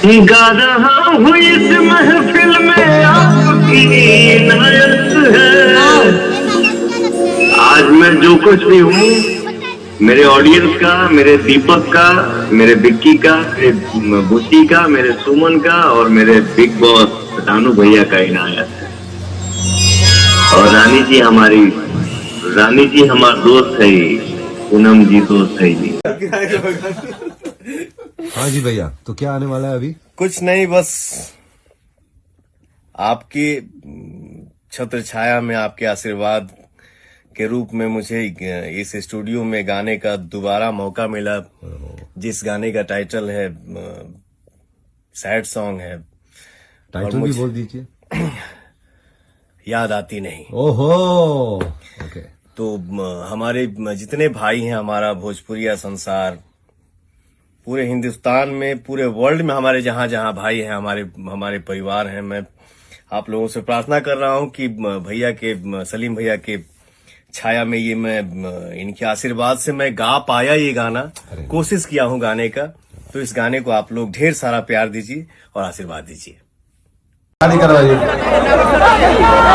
गा रहा हूँ इस महफिल में आपकी इनायत है। आज मैं जो कुछ भी हूँ मेरे ऑडियंस का, मेरे दीपक का, मेरे विक्की का, मेरे बुच्ची का, मेरे सुमन का और मेरे बिग बॉस रानू भैया का इनायत है। और रानी जी हमारा दोस्त है ही, पूनम जी दोस्त है ही। हाँ जी भैया, तो क्या आने वाला है अभी? कुछ नहीं, बस आपकी छत्र छाया में आपके आशीर्वाद के रूप में मुझे इस स्टूडियो में गाने का दोबारा मौका मिला, जिस गाने का टाइटल है सैड सॉन्ग है। टाइटल भी बोल दीजिए। याद आती नहीं। ओहो, ओके। तो हमारे जितने भाई हैं, हमारा भोजपुरिया संसार, पूरे हिंदुस्तान में, पूरे वर्ल्ड में हमारे जहां जहां भाई हैं, हमारे परिवार हैं, मैं आप लोगों से प्रार्थना कर रहा हूं कि भैया के, सलीम भैया के छाया में ये मैं इनके आशीर्वाद से मैं गा पाया ये गाना, कोशिश किया हूं गाने का। तो इस गाने को आप लोग ढेर सारा प्यार दीजिए और आशीर्वाद दीजिए।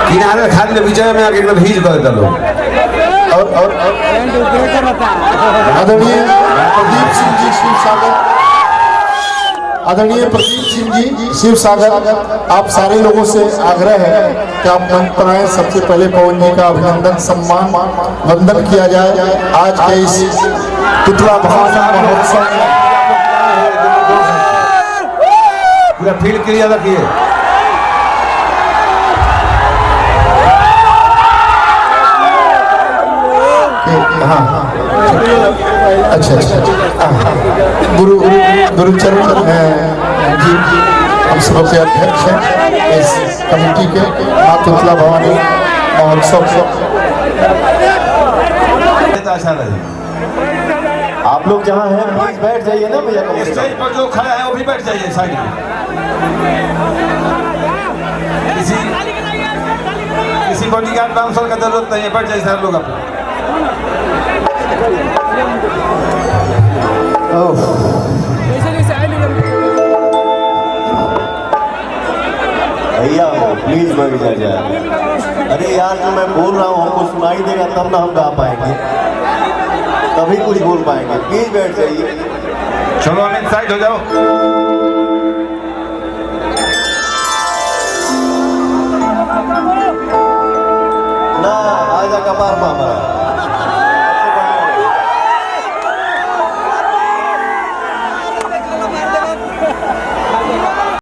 किनारे खाली विजय में आके एकदम हिज कर दलो। और आदरणीय प्रदीप सिंह जी शिव सागर, आदरणीय प्रदीप सिंह जी शिव सागर, आप सारे लोगों से आग्रह है कि आप मंच पर आए। सबसे पहले पवन जी का अभिनंदन, सम्मान, वंदन किया जाए। आज के इस पुतला भाषण महोत्सव पूरा फील क्लियर रखिए। हाँ, अच्छा, गुरुचरण जी हम सब के अध्यक्ष हैं इस कमेटी के, माँ तुतला भवानी महोत्सव। अच्छा रही, आप लोग जहाँ हैं प्लीज बैठ जाइए ना भैया। स्टेज पर जो खड़ा है वो भी बैठ जाइए साइड में। किसी बॉडीगार्ड बाउंसर का जरूरत नहीं है, बैठ जाइए सारे लोग अपने। भैया प्लीज बैठ जाए। अरे यार, जो मैं बोल रहा हूँ हमको सुनाई देगा तब ना हम गा पाएंगे, तभी कुछ बोल पाएंगे। प्लीज बैठ जाइए। चलो अमित साइड हो जाओ। ना आजा कपार मामा।